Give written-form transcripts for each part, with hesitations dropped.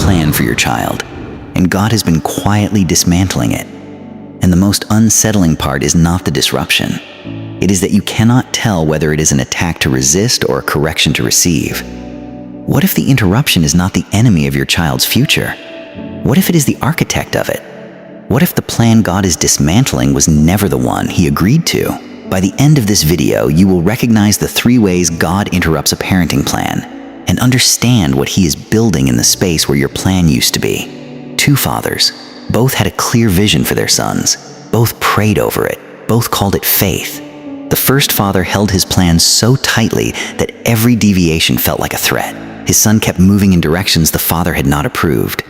plan for your child, and God has been quietly dismantling it. And the most unsettling part is not the disruption. It is that you cannot tell whether it is an attack to resist or a correction to receive. What if the interruption is not the enemy of your child's future? What if it is the architect of it? What if the plan God is dismantling was never the one He agreed to? By the end of this video, you will recognize the 3 ways God interrupts a parenting plan and understand what He is building in the space where your plan used to be. 2 fathers. Both had a clear vision for their sons. Both prayed over it. Both called it faith. The first father held his plan so tightly that every deviation felt like a threat. His son kept moving in directions the father had not approved.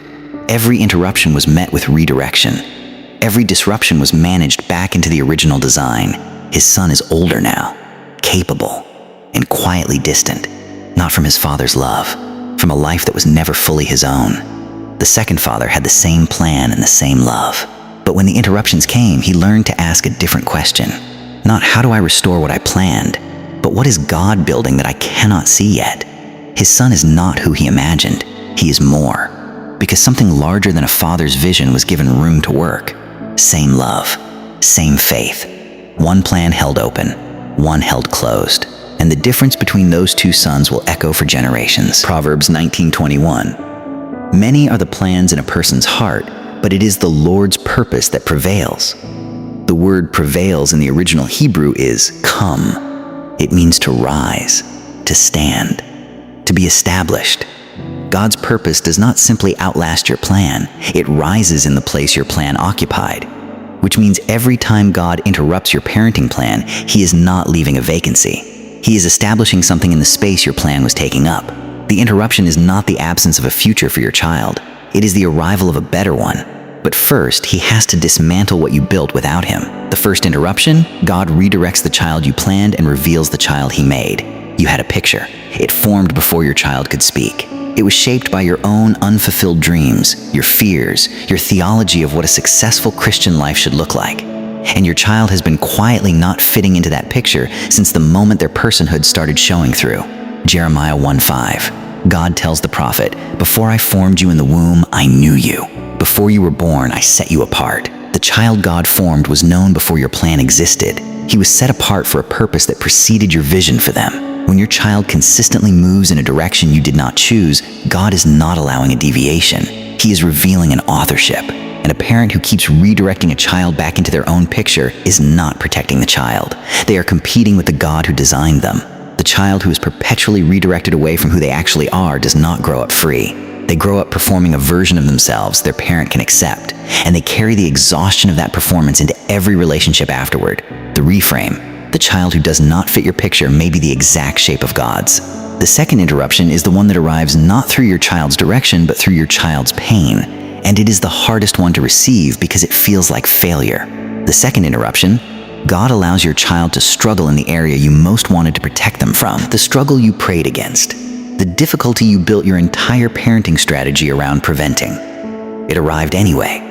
Every interruption was met with redirection. Every disruption was managed back into the original design. His son is older now, capable, and quietly distant, not from his father's love, from a life that was never fully his own. The second father had the same plan and the same love. But when the interruptions came, he learned to ask a different question. Not how do I restore what I planned, but what is God building that I cannot see yet? His son is not who he imagined. He is more, because something larger than a father's vision was given room to work. Same love, same faith. One plan held open, one held closed. And the difference between those 2 sons will echo for generations. Proverbs 19:21. Many are the plans in a person's heart, but it is the Lord's purpose that prevails. The word prevails in the original Hebrew is come. It means to rise, to stand, to be established. God's purpose does not simply outlast your plan, it rises in the place your plan occupied. Which means every time God interrupts your parenting plan, He is not leaving a vacancy. He is establishing something in the space your plan was taking up. The interruption is not the absence of a future for your child. It is the arrival of a better one. But first, He has to dismantle what you built without Him. The first interruption, God redirects the child you planned and reveals the child He made. You had a picture. It formed before your child could speak. It was shaped by your own unfulfilled dreams, your fears, your theology of what a successful Christian life should look like. And your child has been quietly not fitting into that picture since the moment their personhood started showing through. Jeremiah 1:5. God tells the prophet, "Before I formed you in the womb, I knew you. Before you were born, I set you apart." The child God formed was known before your plan existed. He was set apart for a purpose that preceded your vision for them. When your child consistently moves in a direction you did not choose, God is not allowing a deviation. He is revealing an authorship. And a parent who keeps redirecting a child back into their own picture is not protecting the child. They are competing with the God who designed them. The child who is perpetually redirected away from who they actually are does not grow up free. They grow up performing a version of themselves their parent can accept, and they carry the exhaustion of that performance into every relationship afterward. The reframe. The child who does not fit your picture may be the exact shape of God's. The second interruption is the one that arrives not through your child's direction, but through your child's pain. And it is the hardest one to receive because it feels like failure. The second interruption, God allows your child to struggle in the area you most wanted to protect them from, the struggle you prayed against, the difficulty you built your entire parenting strategy around preventing. It arrived anyway.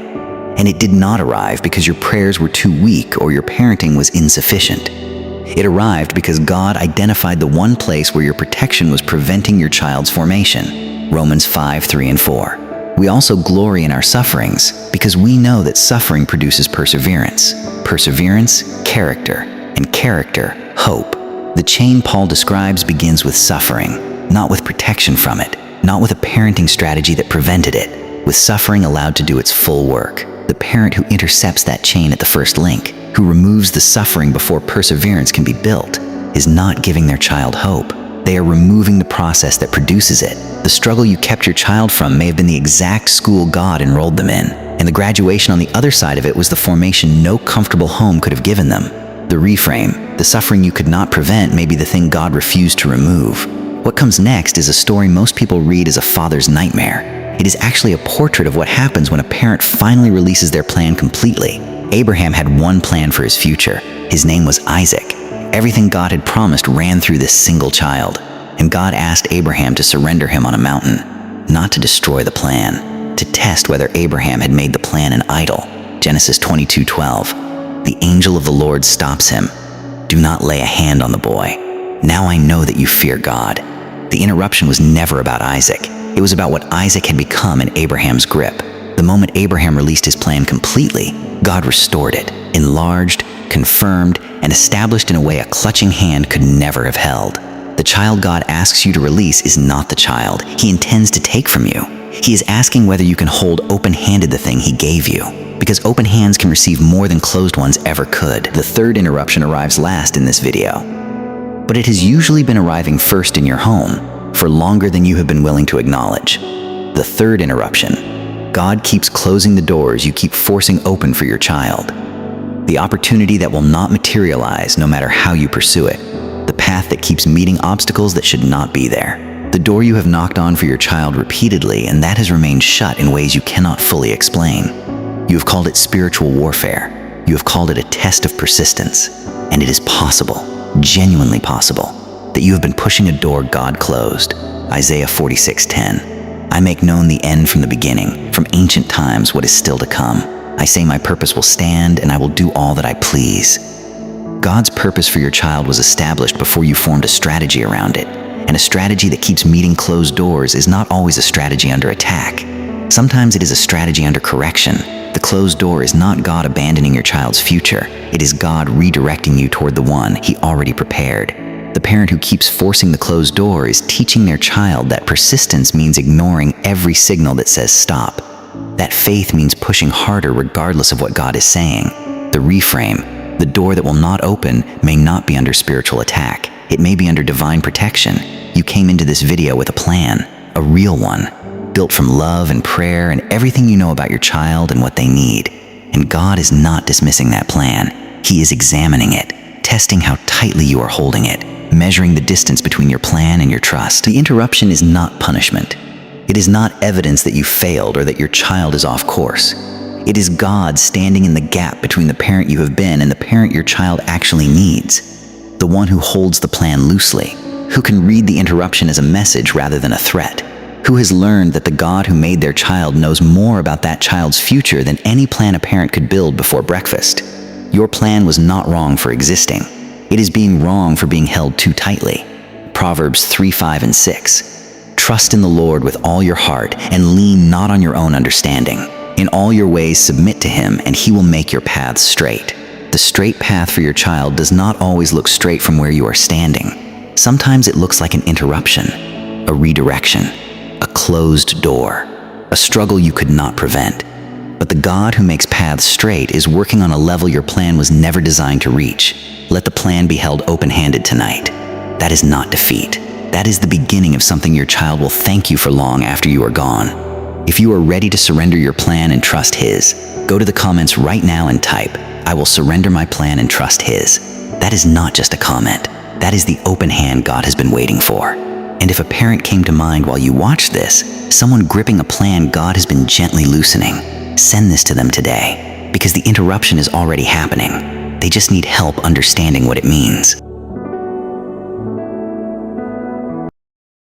And it did not arrive because your prayers were too weak or your parenting was insufficient. It arrived because God identified the one place where your protection was preventing your child's formation. Romans 5:3-4. We also glory in our sufferings because we know that suffering produces perseverance. Perseverance, character, and character, hope. The chain Paul describes begins with suffering, not with protection from it, not with a parenting strategy that prevented it, with suffering allowed to do its full work. The parent who intercepts that chain at the first link, who removes the suffering before perseverance can be built, is not giving their child hope. They are removing the process that produces it. The struggle you kept your child from may have been the exact school God enrolled them in, and the graduation on the other side of it was the formation no comfortable home could have given them. The reframe, the suffering you could not prevent may be the thing God refused to remove. What comes next is a story most people read as a father's nightmare. It is actually a portrait of what happens when a parent finally releases their plan completely. Abraham had one plan for his future. His name was Isaac. Everything God had promised ran through this single child. And God asked Abraham to surrender him on a mountain, not to destroy the plan, to test whether Abraham had made the plan an idol. Genesis 22:12. The angel of the Lord stops him. Do not lay a hand on the boy. Now I know that you fear God. The interruption was never about Isaac. It was about what Isaac had become in Abraham's grip. The moment Abraham released his plan completely, God restored it, enlarged, confirmed, and established in a way a clutching hand could never have held. The child God asks you to release is not the child He intends to take from you. He is asking whether you can hold open-handed the thing He gave you, because open hands can receive more than closed ones ever could. The third interruption arrives last in this video, but it has usually been arriving first in your home for longer than you have been willing to acknowledge. The third interruption: God keeps closing the doors you keep forcing open for your child. The opportunity that will not materialize no matter how you pursue it. The path that keeps meeting obstacles that should not be there. The door you have knocked on for your child repeatedly, and that has remained shut in ways you cannot fully explain. You have called it spiritual warfare. You have called it a test of persistence. And it is possible, genuinely possible, that you have been pushing a door God closed. Isaiah 46:10. I make known the end from the beginning, from ancient times what is still to come. I say my purpose will stand, and I will do all that I please. God's purpose for your child was established before you formed a strategy around it. And a strategy that keeps meeting closed doors is not always a strategy under attack. Sometimes it is a strategy under correction. The closed door is not God abandoning your child's future. It is God redirecting you toward the one He already prepared. The parent who keeps forcing the closed door is teaching their child that persistence means ignoring every signal that says stop. That faith means pushing harder regardless of what God is saying. The reframe: the door that will not open may not be under spiritual attack. It may be under divine protection. You came into this video with a plan, a real one, built from love and prayer and everything you know about your child and what they need. And God is not dismissing that plan. He is examining it, testing how tightly you are holding it, measuring the distance between your plan and your trust. The interruption is not punishment. It is not evidence that you failed or that your child is off course. It is God standing in the gap between the parent you have been and the parent your child actually needs. The one who holds the plan loosely, who can read the interruption as a message rather than a threat, who has learned that the God who made their child knows more about that child's future than any plan a parent could build before breakfast. Your plan was not wrong for existing. It is being wrong for being held too tightly. Proverbs 3:5 and 6. Trust in the Lord with all your heart and lean not on your own understanding. In all your ways submit to Him, and He will make your paths straight. The straight path for your child does not always look straight from where you are standing. Sometimes it looks like an interruption, a redirection, a closed door, a struggle you could not prevent. But the God who makes paths straight is working on a level your plan was never designed to reach. Let the plan be held open-handed tonight. That is not defeat. That is the beginning of something your child will thank you for long after you are gone. If you are ready to surrender your plan and trust His, go to the comments right now and type, "I will surrender my plan and trust His." That is not just a comment. That is the open hand God has been waiting for. And if a parent came to mind while you watched this, someone gripping a plan God has been gently loosening, send this to them today, because the interruption is already happening. They just need help understanding what it means.